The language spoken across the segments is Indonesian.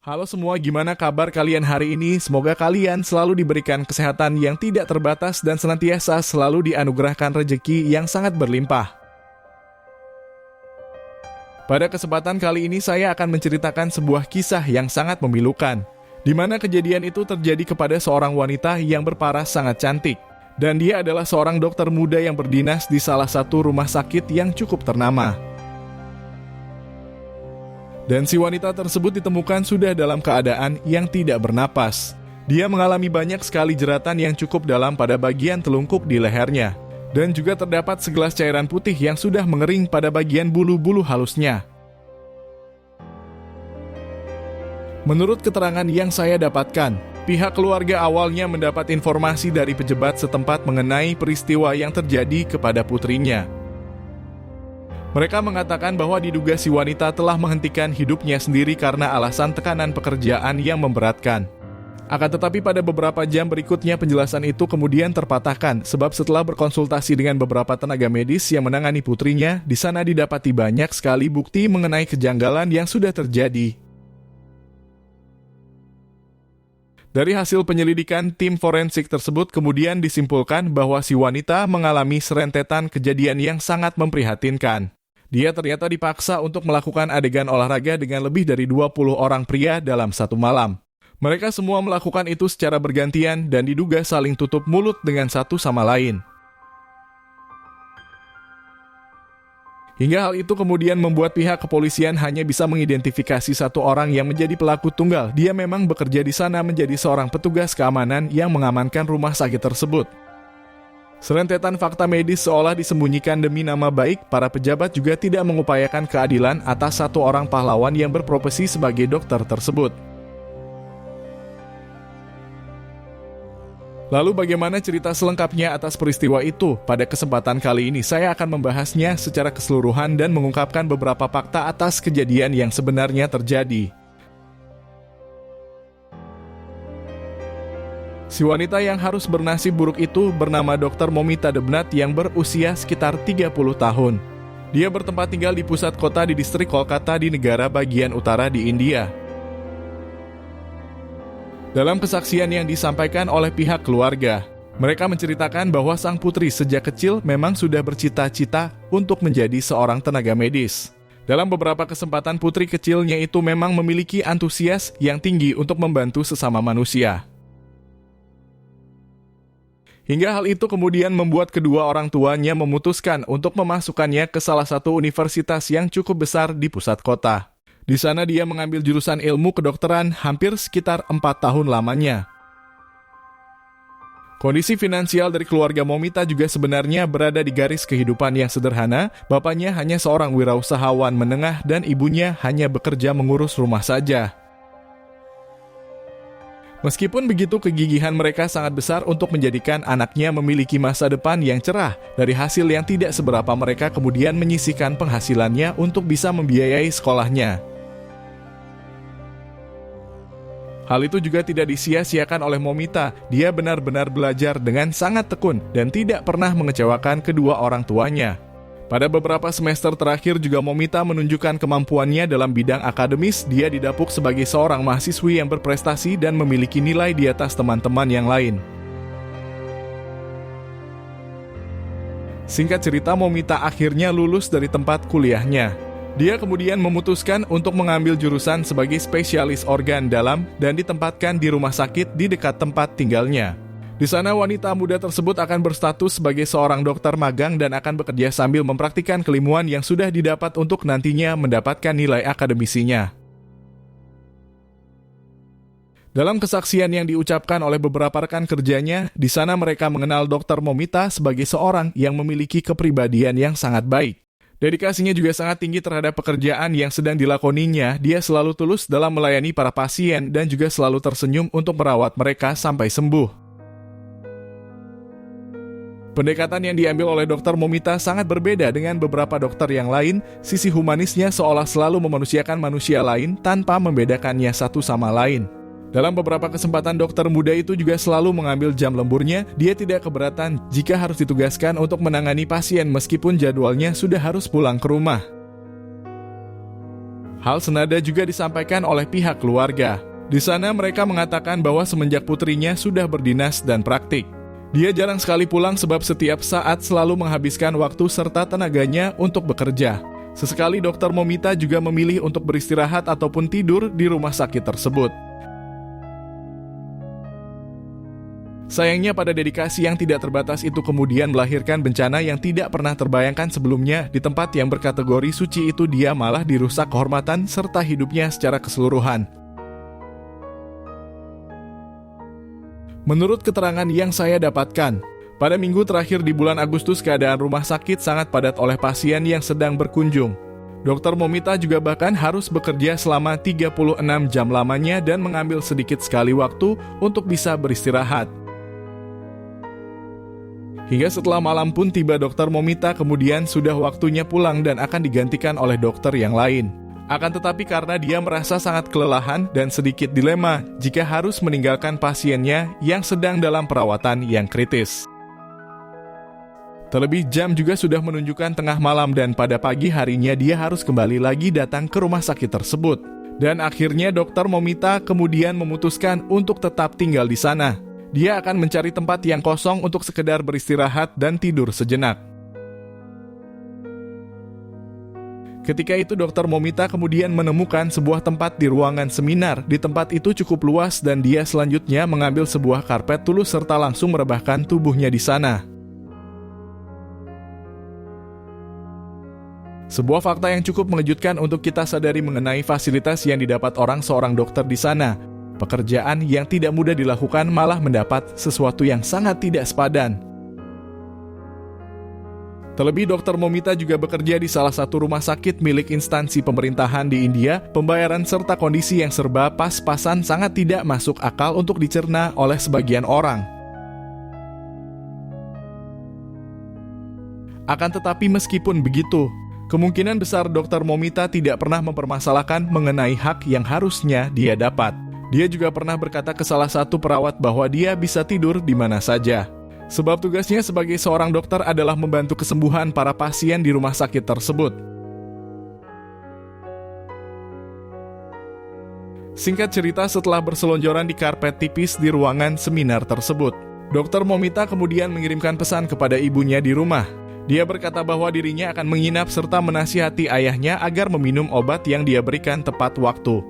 Halo semua, gimana kabar kalian hari ini? Semoga kalian selalu diberikan kesehatan yang tidak terbatas dan senantiasa selalu dianugerahkan rejeki yang sangat berlimpah. Pada kesempatan kali ini saya akan menceritakan sebuah kisah yang sangat memilukan, di mana kejadian itu terjadi kepada seorang wanita yang berparas sangat cantik. Dan dia adalah seorang dokter muda yang berdinas di salah satu rumah sakit yang cukup ternama. Dan si wanita tersebut ditemukan sudah dalam keadaan yang tidak bernapas. Dia mengalami banyak sekali jeratan yang cukup dalam pada bagian telungkup di lehernya. Dan juga terdapat segelas cairan putih yang sudah mengering pada bagian bulu-bulu halusnya. Menurut keterangan yang saya dapatkan, pihak keluarga awalnya mendapat informasi dari pejabat setempat mengenai peristiwa yang terjadi kepada putrinya. Mereka mengatakan bahwa diduga si wanita telah menghentikan hidupnya sendiri karena alasan tekanan pekerjaan yang memberatkan. Akan tetapi pada beberapa jam berikutnya penjelasan itu kemudian terpatahkan sebab setelah berkonsultasi dengan beberapa tenaga medis yang menangani putrinya, di sana didapati banyak sekali bukti mengenai kejanggalan yang sudah terjadi. Dari hasil penyelidikan, tim forensik tersebut kemudian disimpulkan bahwa si wanita mengalami serentetan kejadian yang sangat memprihatinkan. Dia ternyata dipaksa untuk melakukan adegan olahraga dengan lebih dari 20 orang pria dalam satu malam. Mereka semua melakukan itu secara bergantian dan diduga saling tutup mulut dengan satu sama lain. Hingga hal itu kemudian membuat pihak kepolisian hanya bisa mengidentifikasi satu orang yang menjadi pelaku tunggal. Dia memang bekerja di sana menjadi seorang petugas keamanan yang mengamankan rumah sakit tersebut. Serentetan fakta medis seolah disembunyikan demi nama baik, para pejabat juga tidak mengupayakan keadilan atas satu orang pahlawan yang berprofesi sebagai dokter tersebut. Lalu bagaimana cerita selengkapnya atas peristiwa itu? Pada kesempatan kali ini saya akan membahasnya secara keseluruhan dan mengungkapkan beberapa fakta atas kejadian yang sebenarnya terjadi. Si wanita yang harus bernasib buruk itu bernama Dr. Momita Debnat yang berusia sekitar 30 tahun. Dia bertempat tinggal di pusat kota di distrik Kolkata di negara bagian utara di India. Dalam kesaksian yang disampaikan oleh pihak keluarga, mereka menceritakan bahwa sang putri sejak kecil memang sudah bercita-cita untuk menjadi seorang tenaga medis. Dalam beberapa kesempatan putri kecilnya itu memang memiliki antusias yang tinggi untuk membantu sesama manusia. Hingga hal itu kemudian membuat kedua orang tuanya memutuskan untuk memasukkannya ke salah satu universitas yang cukup besar di pusat kota. Di sana dia mengambil jurusan ilmu kedokteran hampir sekitar 4 tahun lamanya. Kondisi finansial dari keluarga Momita juga sebenarnya berada di garis kehidupan yang sederhana. Bapaknya hanya seorang wirausahawan menengah dan ibunya hanya bekerja mengurus rumah saja. Meskipun begitu, kegigihan mereka sangat besar untuk menjadikan anaknya memiliki masa depan yang cerah. Dari hasil yang tidak seberapa, mereka kemudian menyisihkan penghasilannya untuk bisa membiayai sekolahnya. Hal itu juga tidak disia-siakan oleh Momita. Dia benar-benar belajar dengan sangat tekun dan tidak pernah mengecewakan kedua orang tuanya. Pada beberapa semester terakhir juga Momita menunjukkan kemampuannya dalam bidang akademis. Dia didapuk sebagai seorang mahasiswi yang berprestasi dan memiliki nilai di atas teman-teman yang lain. Singkat cerita, Momita akhirnya lulus dari tempat kuliahnya. Dia kemudian memutuskan untuk mengambil jurusan sebagai spesialis organ dalam dan ditempatkan di rumah sakit di dekat tempat tinggalnya. Di sana wanita muda tersebut akan berstatus sebagai seorang dokter magang dan akan bekerja sambil mempraktikkan keilmuan yang sudah didapat untuk nantinya mendapatkan nilai akademisinya. Dalam kesaksian yang diucapkan oleh beberapa rekan kerjanya, di sana mereka mengenal Dr. Momita sebagai seorang yang memiliki kepribadian yang sangat baik. Dedikasinya juga sangat tinggi terhadap pekerjaan yang sedang dilakoninya. Dia selalu tulus dalam melayani para pasien dan juga selalu tersenyum untuk merawat mereka sampai sembuh. Pendekatan yang diambil oleh Dr. Momita sangat berbeda dengan beberapa dokter yang lain. Sisi humanisnya seolah selalu memanusiakan manusia lain tanpa membedakannya satu sama lain. Dalam beberapa kesempatan dokter muda itu juga selalu mengambil jam lemburnya. Dia tidak keberatan jika harus ditugaskan untuk menangani pasien meskipun jadwalnya sudah harus pulang ke rumah. Hal senada juga disampaikan oleh pihak keluarga. Di sana mereka mengatakan bahwa semenjak putrinya sudah berdinas dan praktik, dia jarang sekali pulang sebab setiap saat selalu menghabiskan waktu serta tenaganya untuk bekerja. Sesekali Dr. Momita juga memilih untuk beristirahat ataupun tidur di rumah sakit tersebut. Sayangnya pada dedikasi yang tidak terbatas itu kemudian melahirkan bencana yang tidak pernah terbayangkan sebelumnya. Di tempat yang berkategori suci itu dia malah dirusak kehormatan serta hidupnya secara keseluruhan. Menurut keterangan yang saya dapatkan, pada minggu terakhir di bulan Agustus keadaan rumah sakit sangat padat oleh pasien yang sedang berkunjung. Dr. Momita juga bahkan harus bekerja selama 36 jam lamanya dan mengambil sedikit sekali waktu untuk bisa beristirahat. Hingga setelah malam pun tiba Dr. Momita kemudian sudah waktunya pulang dan akan digantikan oleh dokter yang lain. Akan tetapi karena dia merasa sangat kelelahan dan sedikit dilema jika harus meninggalkan pasiennya yang sedang dalam perawatan yang kritis. Terlebih jam juga sudah menunjukkan tengah malam dan pada pagi harinya dia harus kembali lagi datang ke rumah sakit tersebut. Dan akhirnya Dr. Momita kemudian memutuskan untuk tetap tinggal di sana. Dia akan mencari tempat yang kosong untuk sekedar beristirahat dan tidur sejenak. Ketika itu Dr. Momita kemudian menemukan sebuah tempat di ruangan seminar. Di tempat itu cukup luas dan dia selanjutnya mengambil sebuah karpet tulus serta langsung merebahkan tubuhnya di sana. Sebuah fakta yang cukup mengejutkan untuk kita sadari mengenai fasilitas yang didapat seorang dokter di sana. Pekerjaan yang tidak mudah dilakukan malah mendapat sesuatu yang sangat tidak sepadan. Terlebih Dr. Momita juga bekerja di salah satu rumah sakit milik instansi pemerintahan di India. Pembayaran serta kondisi yang serba pas-pasan sangat tidak masuk akal untuk dicerna oleh sebagian orang. Akan tetapi meskipun begitu, kemungkinan besar Dr. Momita tidak pernah mempermasalahkan mengenai hak yang harusnya dia dapat. Dia juga pernah berkata ke salah satu perawat bahwa dia bisa tidur di mana saja. Sebab tugasnya sebagai seorang dokter adalah membantu kesembuhan para pasien di rumah sakit tersebut. Singkat cerita, setelah berselonjoran di karpet tipis di ruangan seminar tersebut, Dr. Momita kemudian mengirimkan pesan kepada ibunya di rumah. Dia berkata bahwa dirinya akan menginap serta menasihati ayahnya agar meminum obat yang dia berikan tepat waktu.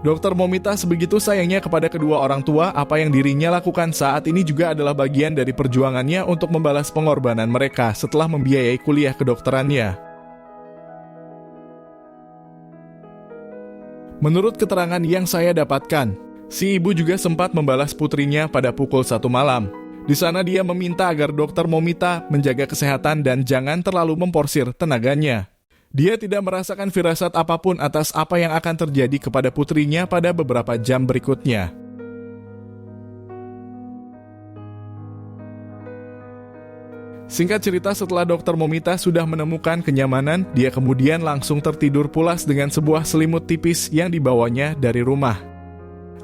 Dr. Momita sebegitu sayangnya kepada kedua orang tua, apa yang dirinya lakukan saat ini juga adalah bagian dari perjuangannya untuk membalas pengorbanan mereka setelah membiayai kuliah kedokterannya. Menurut keterangan yang saya dapatkan, si ibu juga sempat membalas putrinya pada pukul 1 malam. Di sana dia meminta agar Dr. Momita menjaga kesehatan dan jangan terlalu memporsir tenaganya. Dia tidak merasakan firasat apapun atas apa yang akan terjadi kepada putrinya pada beberapa jam berikutnya. Singkat cerita, setelah Dr. Momita sudah menemukan kenyamanan, dia kemudian langsung tertidur pulas dengan sebuah selimut tipis yang dibawanya dari rumah.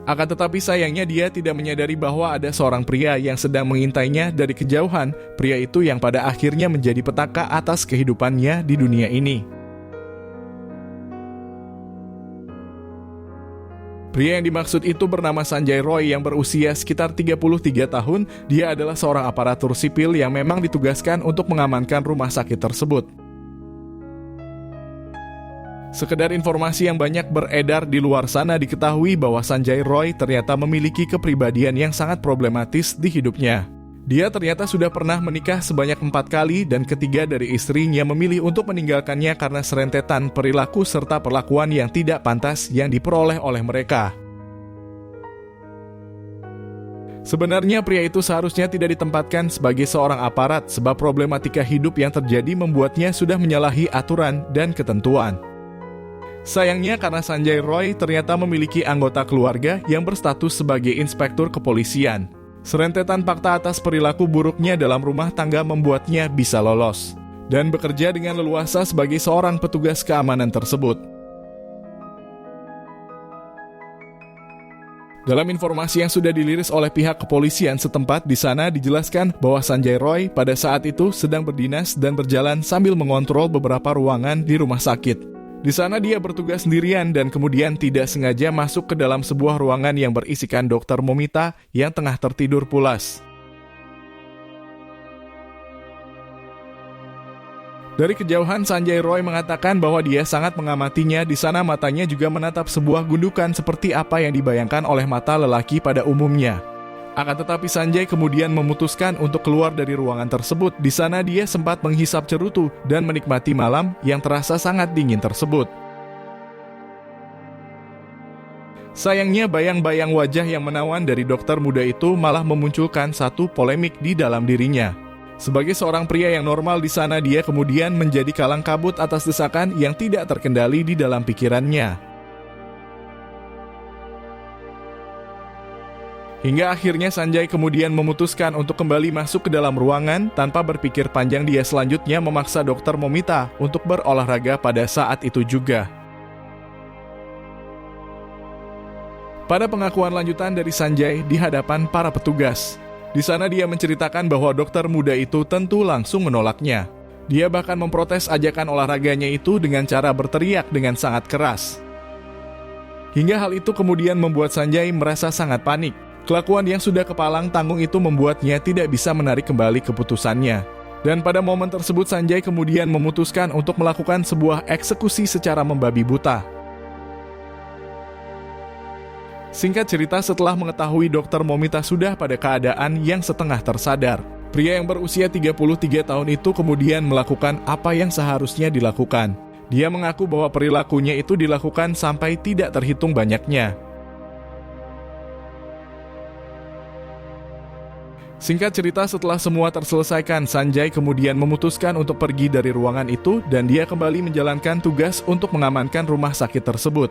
Akan tetapi sayangnya dia tidak menyadari bahwa ada seorang pria yang sedang mengintainya dari kejauhan, pria itu yang pada akhirnya menjadi petaka atas kehidupannya di dunia ini. Pria yang dimaksud itu bernama Sanjay Roy yang berusia sekitar 33 tahun. Dia adalah seorang aparatur sipil yang memang ditugaskan untuk mengamankan rumah sakit tersebut. Sekedar informasi yang banyak beredar di luar sana diketahui bahwa Sanjay Roy ternyata memiliki kepribadian yang sangat problematis di hidupnya. Dia ternyata sudah pernah menikah sebanyak 4 kali dan ketiga dari istrinya memilih untuk meninggalkannya karena serentetan perilaku serta perlakuan yang tidak pantas yang diperoleh oleh mereka. Sebenarnya pria itu seharusnya tidak ditempatkan sebagai seorang aparat sebab problematika hidup yang terjadi membuatnya sudah menyalahi aturan dan ketentuan. Sayangnya karena Sanjay Roy ternyata memiliki anggota keluarga yang berstatus sebagai inspektur kepolisian. Serentetan fakta atas perilaku buruknya dalam rumah tangga membuatnya bisa lolos dan bekerja dengan leluasa sebagai seorang petugas keamanan tersebut. Dalam informasi yang sudah diliris oleh pihak kepolisian setempat, di sana dijelaskan bahwa Sanjay Roy pada saat itu sedang berdinas dan berjalan sambil mengontrol beberapa ruangan di rumah sakit. Di sana dia bertugas sendirian dan kemudian tidak sengaja masuk ke dalam sebuah ruangan yang berisikan Dr. Momita yang tengah tertidur pulas. Dari kejauhan, Sanjay Roy mengatakan bahwa dia sangat mengamatinya. Di sana matanya juga menatap sebuah gundukan seperti apa yang dibayangkan oleh mata lelaki pada umumnya. Akan tetapi Sanjay kemudian memutuskan untuk keluar dari ruangan tersebut. Di sana dia sempat menghisap cerutu dan menikmati malam yang terasa sangat dingin tersebut. Sayangnya bayang-bayang wajah yang menawan dari dokter muda itu malah memunculkan satu polemik di dalam dirinya. Sebagai seorang pria yang normal di sana, dia kemudian menjadi kalang kabut atas desakan yang tidak terkendali di dalam pikirannya. Hingga akhirnya Sanjay kemudian memutuskan untuk kembali masuk ke dalam ruangan. Tanpa berpikir panjang, dia selanjutnya memaksa Dr. Momita untuk berolahraga pada saat itu juga. Pada pengakuan lanjutan dari Sanjay di hadapan para petugas, di sana dia menceritakan bahwa dokter muda itu tentu langsung menolaknya. Dia bahkan memprotes ajakan olahraganya itu dengan cara berteriak dengan sangat keras. Hingga hal itu kemudian membuat Sanjay merasa sangat panik. Kelakuan yang sudah kepalang tanggung itu membuatnya tidak bisa menarik kembali keputusannya. Dan pada momen tersebut Sanjay kemudian memutuskan untuk melakukan sebuah eksekusi secara membabi buta. Singkat cerita, setelah mengetahui Dr. Momita sudah pada keadaan yang setengah tersadar, pria yang berusia 33 tahun itu kemudian melakukan apa yang seharusnya dilakukan. Dia mengaku bahwa perilakunya itu dilakukan sampai tidak terhitung banyaknya. Singkat cerita, setelah semua terselesaikan, Sanjay kemudian memutuskan untuk pergi dari ruangan itu dan dia kembali menjalankan tugas untuk mengamankan rumah sakit tersebut.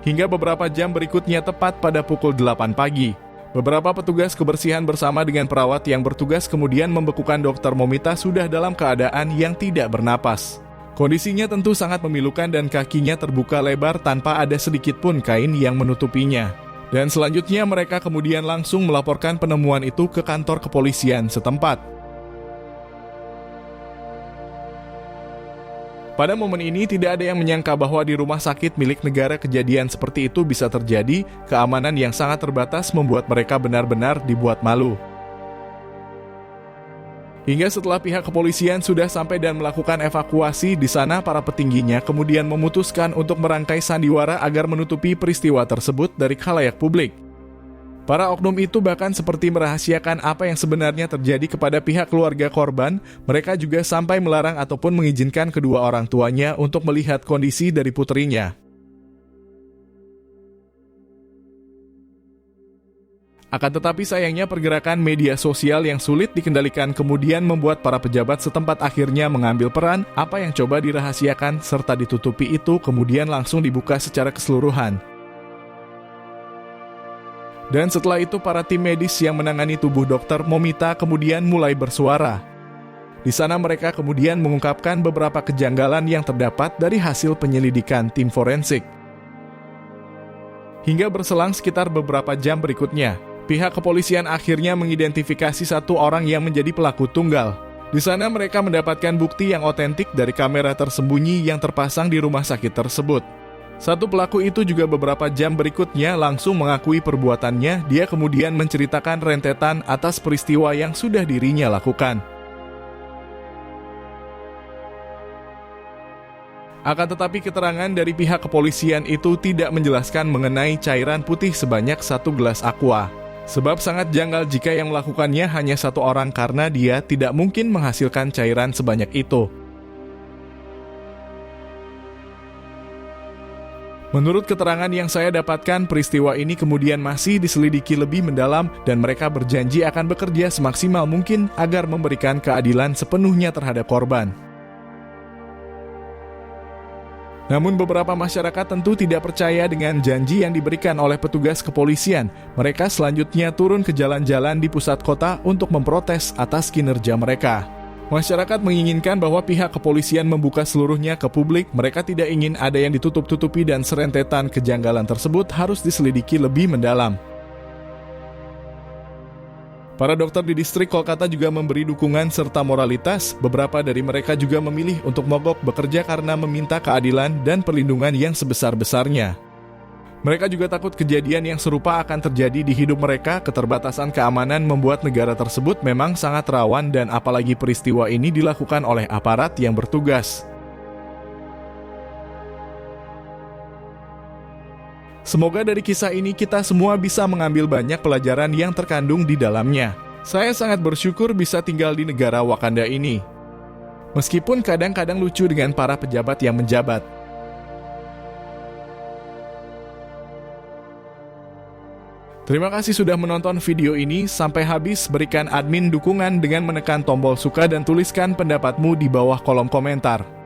Hingga beberapa jam berikutnya, tepat pada pukul 8 pagi, beberapa petugas kebersihan bersama dengan perawat yang bertugas kemudian membekukan Dr. Momita sudah dalam keadaan yang tidak bernapas. Kondisinya tentu sangat memilukan dan kakinya terbuka lebar tanpa ada sedikit pun kain yang menutupinya. Dan selanjutnya mereka kemudian langsung melaporkan penemuan itu ke kantor kepolisian setempat. Pada momen ini tidak ada yang menyangka bahwa di rumah sakit milik negara kejadian seperti itu bisa terjadi. Keamanan yang sangat terbatas membuat mereka benar-benar dibuat malu. Hingga setelah pihak kepolisian sudah sampai dan melakukan evakuasi, di sana para petingginya kemudian memutuskan untuk merangkai sandiwara agar menutupi peristiwa tersebut dari khalayak publik. Para oknum itu bahkan seperti merahasiakan apa yang sebenarnya terjadi kepada pihak keluarga korban. Mereka juga sampai melarang ataupun mengizinkan kedua orang tuanya untuk melihat kondisi dari putrinya. Akan tetapi sayangnya pergerakan media sosial yang sulit dikendalikan kemudian membuat para pejabat setempat akhirnya mengambil peran. Apa yang coba dirahasiakan serta ditutupi itu kemudian langsung dibuka secara keseluruhan. Dan setelah itu para tim medis yang menangani tubuh Dr. Momita kemudian mulai bersuara. Di sana mereka kemudian mengungkapkan beberapa kejanggalan yang terdapat dari hasil penyelidikan tim forensik. Hingga berselang sekitar beberapa jam berikutnya, pihak kepolisian akhirnya mengidentifikasi satu orang yang menjadi pelaku tunggal. Di sana mereka mendapatkan bukti yang otentik dari kamera tersembunyi yang terpasang di rumah sakit tersebut. Satu pelaku itu juga beberapa jam berikutnya langsung mengakui perbuatannya. Dia kemudian menceritakan rentetan atas peristiwa yang sudah dirinya lakukan. Akan tetapi keterangan dari pihak kepolisian itu tidak menjelaskan mengenai cairan putih sebanyak 1 gelas aqua. Sebab sangat janggal jika yang melakukannya hanya satu orang karena dia tidak mungkin menghasilkan cairan sebanyak itu. Menurut keterangan yang saya dapatkan, peristiwa ini kemudian masih diselidiki lebih mendalam dan mereka berjanji akan bekerja semaksimal mungkin agar memberikan keadilan sepenuhnya terhadap korban. Namun beberapa masyarakat tentu tidak percaya dengan janji yang diberikan oleh petugas kepolisian. Mereka selanjutnya turun ke jalan-jalan di pusat kota untuk memprotes atas kinerja mereka. Masyarakat menginginkan bahwa pihak kepolisian membuka seluruhnya ke publik. Mereka tidak ingin ada yang ditutup-tutupi dan serentetan kejanggalan tersebut harus diselidiki lebih mendalam. Para dokter di distrik Kolkata juga memberi dukungan serta moralitas. Beberapa dari mereka juga memilih untuk mogok bekerja karena meminta keadilan dan perlindungan yang sebesar-besarnya. Mereka juga takut kejadian yang serupa akan terjadi di hidup mereka. Keterbatasan keamanan membuat negara tersebut memang sangat rawan, dan apalagi peristiwa ini dilakukan oleh aparat yang bertugas. Semoga dari kisah ini kita semua bisa mengambil banyak pelajaran yang terkandung di dalamnya. Saya sangat bersyukur bisa tinggal di negara Wakanda ini. Meskipun kadang-kadang lucu dengan para pejabat yang menjabat. Terima kasih sudah menonton video ini sampai habis. Berikan admin dukungan dengan menekan tombol suka dan tuliskan pendapatmu di bawah kolom komentar.